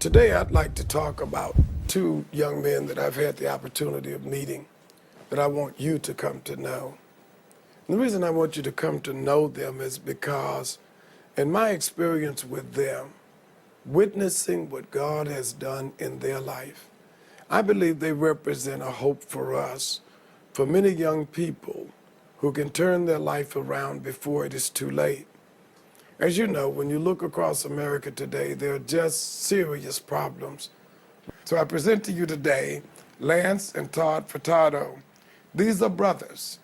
Today I'd like to talk about two young men that I've had the opportunity of meeting that I want you to come to know. And the reason I want you to come to know them is because in my experience with them, witnessing what God has done in their life, I believe they represent a hope for us, for many young people who can turn their life around before it is too late. As you know, when you look across America today, there are just serious problems. So I present to you today Lance and Todd Feurtado. These are brothers.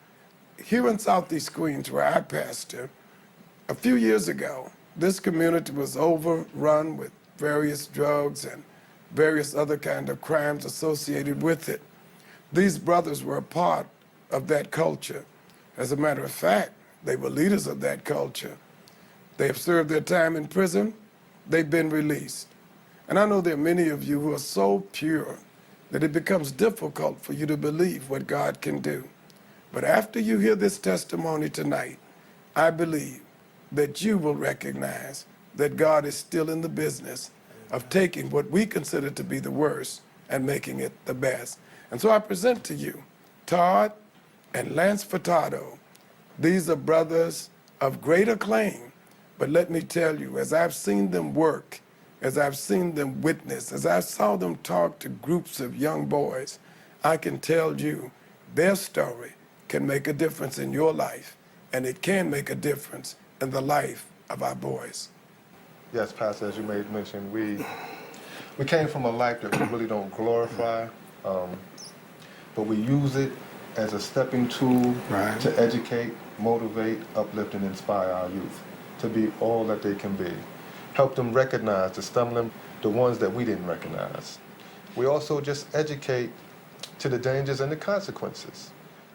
Here in Southeast Queens, where I pastor, a few years ago, this community was overrun with various drugs and various other kind of crimes associated with it. These brothers were a part of that culture. As a matter of fact, they were leaders of that culture. They have served their time in prison. They've been released. And I know there are many of you who are so pure that it becomes difficult for you to believe what God can do. But after you hear this testimony tonight, I believe that you will recognize that God is still in the business of taking what we consider to be the worst and making it the best. And so I present to you Todd and Lance Feurtado. These are brothers of great acclaim. But let me tell you, as I've seen them work, as I've seen them witness, as I saw them talk to groups of young boys, I can tell you their story can make a difference in your life, and it can make a difference in the life of our boys. Yes, Pastor, as you made mention, we came from a life that we really don't glorify, but we use it as a stepping tool to educate, motivate, uplift, and inspire our youth to be all that they can be. Help them recognize the stumbling, the ones that we didn't recognize. We also just educate to the dangers and the consequences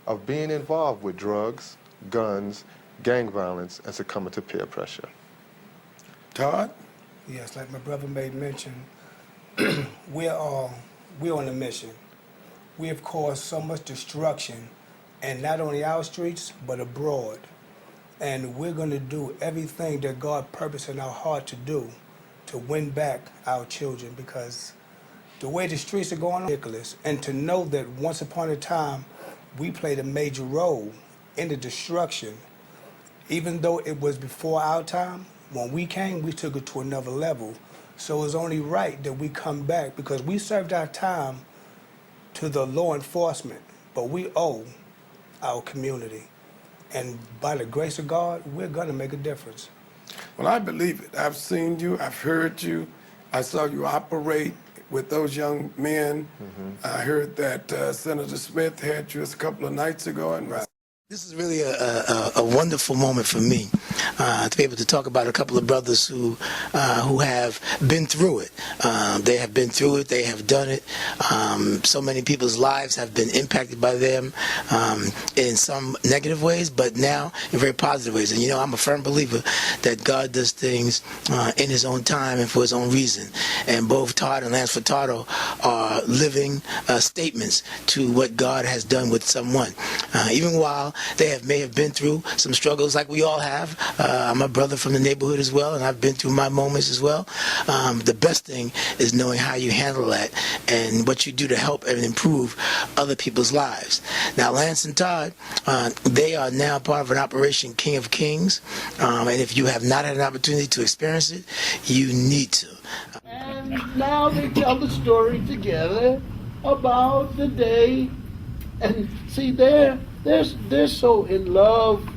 of being involved with drugs, guns, gang violence, and succumbing to peer pressure. Todd? Yes, like my brother made mention, we're on a mission. We have caused so much destruction, and not only our streets, but abroad. And we're going to do everything that God purposed in our heart to do to win back our children, because the way the streets are going on is ridiculous. And to know that once upon a time, we played a major role in the destruction, even though it was before our time, when we came, we took it to another level. So it's only right that we come back, because we served our time to the law enforcement, but we owe our community. And by the grace of God, we're going to make a difference. Well, I believe it. I've seen you. I've heard you. I saw you operate with those young men. I heard that Senator Smith had you a couple of nights ago. And this is really a wonderful moment for me to be able to talk about a couple of brothers who have been through it. They have been through it. They have done it. So many people's lives have been impacted by them in some negative ways, but now in very positive ways. And you know, I'm a firm believer that God does things in His own time and for His own reason. And both Todd and Lance Feurtado are living statements to what God has done with someone. Even while they may have been through some struggles like we all have. I'm a brother from the neighborhood as well, and I've been through my moments as well. The best thing is knowing how you handle that and what you do to help and improve other people's lives. Now, Lance and Todd, they are now part of an Operation King of Kings, and if you have not had an opportunity to experience it, you need to. And now they tell the story together about the day. And see, they're so in love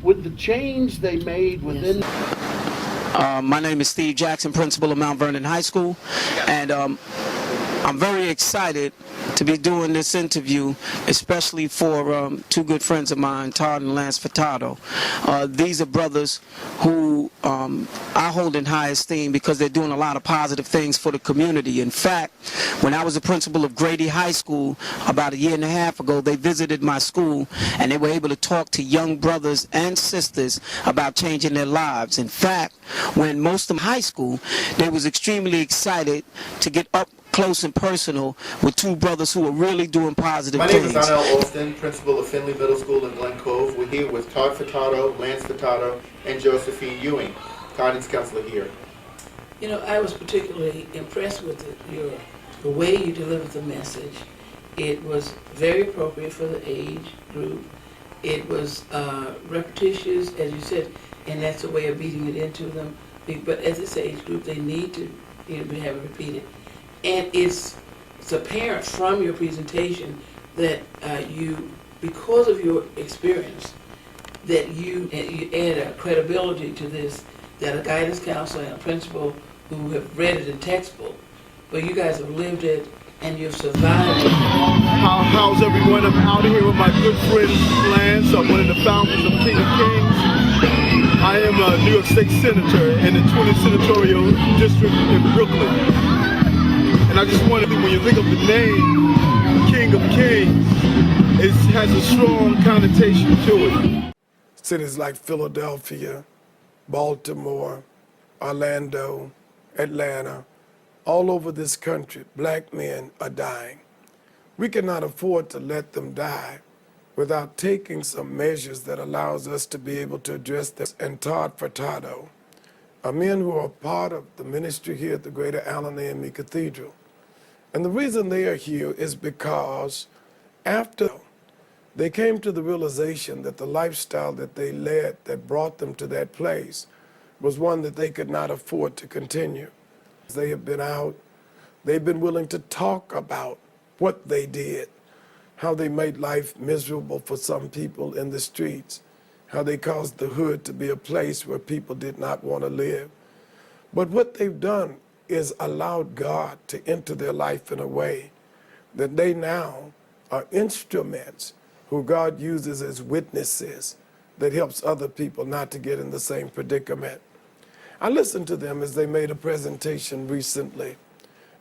with the change they made within. My name is Steve Jackson, principal of Mount Vernon High School, and I'm very excited to be doing this interview, especially for two good friends of mine, Todd and Lance Feurtado. These are brothers who I hold in high esteem because they're doing a lot of positive things for the community. In fact, when I was the principal of Grady High School about a year and a half ago, they visited my school and they were able to talk to young brothers and sisters about changing their lives. In fact, when most of them high school, they was extremely excited to get up close and personal with two brothers who are really doing positive things. My name is Donnell Alston, principal of Finley Middle School in Glen Cove. We're here with Todd Feurtado, Lance Feurtado, and Josephine Ewing, guidance counselor here. You know, I was particularly impressed with the way you delivered the message. It was very appropriate for the age group. It was repetitious, as you said, and that's a way of beating it into them. But as this age group, they need to have it repeated. And it's apparent from your presentation that you, because of your experience, that you add a credibility to this, that a guidance counselor and a principal who have read it in textbook, but you guys have lived it and you've survived it. How's everyone? I'm out here with my good friend Lance. I'm one of the founders of King of Kings. I am a New York State Senator in the 20th Senatorial District in Brooklyn. And I just wanted to, when you think of the name King of Kings, it has a strong connotation to it. Cities like Philadelphia, Baltimore, Orlando, Atlanta, all over this country, black men are dying. We cannot afford to let them die without taking some measures that allows us to be able to address this. And Todd Feurtado are men who are part of the ministry here at the Greater Allen AME Cathedral. And the reason they are here is because after they came to the realization that the lifestyle that they led that brought them to that place was one that they could not afford to continue. They have been out, they've been willing to talk about what they did, how they made life miserable for some people in the streets, how they caused the hood to be a place where people did not want to live. But what they've done is allowed God to enter their life in a way that they now are instruments who God uses as witnesses that helps other people not to get in the same predicament. I listened to them as they made a presentation recently.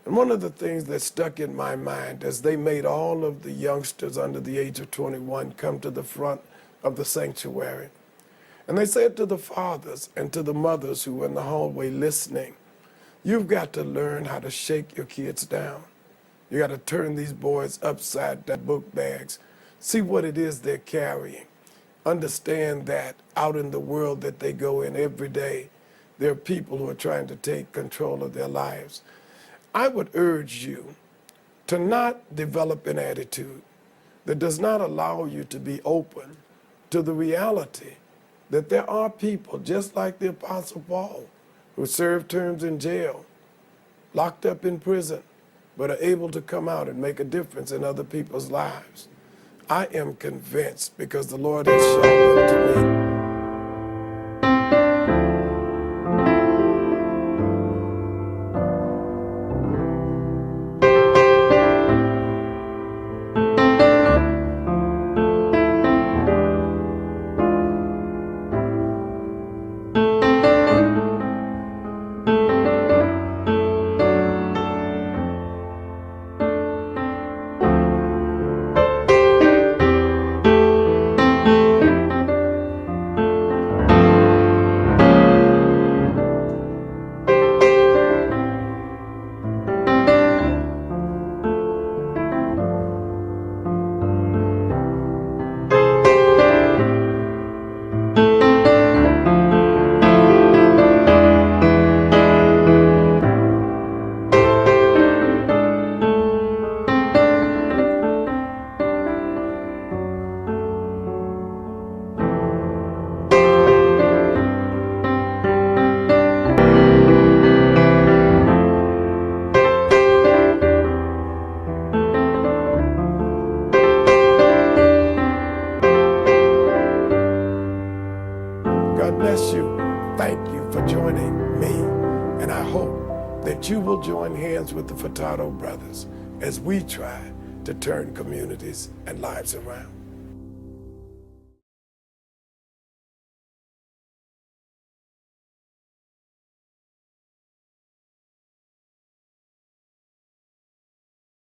And one of the things that stuck in my mind as they made all of the youngsters under the age of 21 come to the front of the sanctuary. And they said to the fathers and to the mothers who were in the hallway listening, you've got to learn how to shake your kids down. You got to turn these boys upside down book bags. See what it is they're carrying. Understand that out in the world that they go in every day, there are people who are trying to take control of their lives. I would urge you to not develop an attitude that does not allow you to be open to the reality that there are people, just like the Apostle Paul, who served terms in jail, locked up in prison, but are able to come out and make a difference in other people's lives. I am convinced because the Lord has shown them to me. God bless you. Thank you for joining me. And I hope that you will join hands with the Feurtado brothers as we try to turn communities and lives around.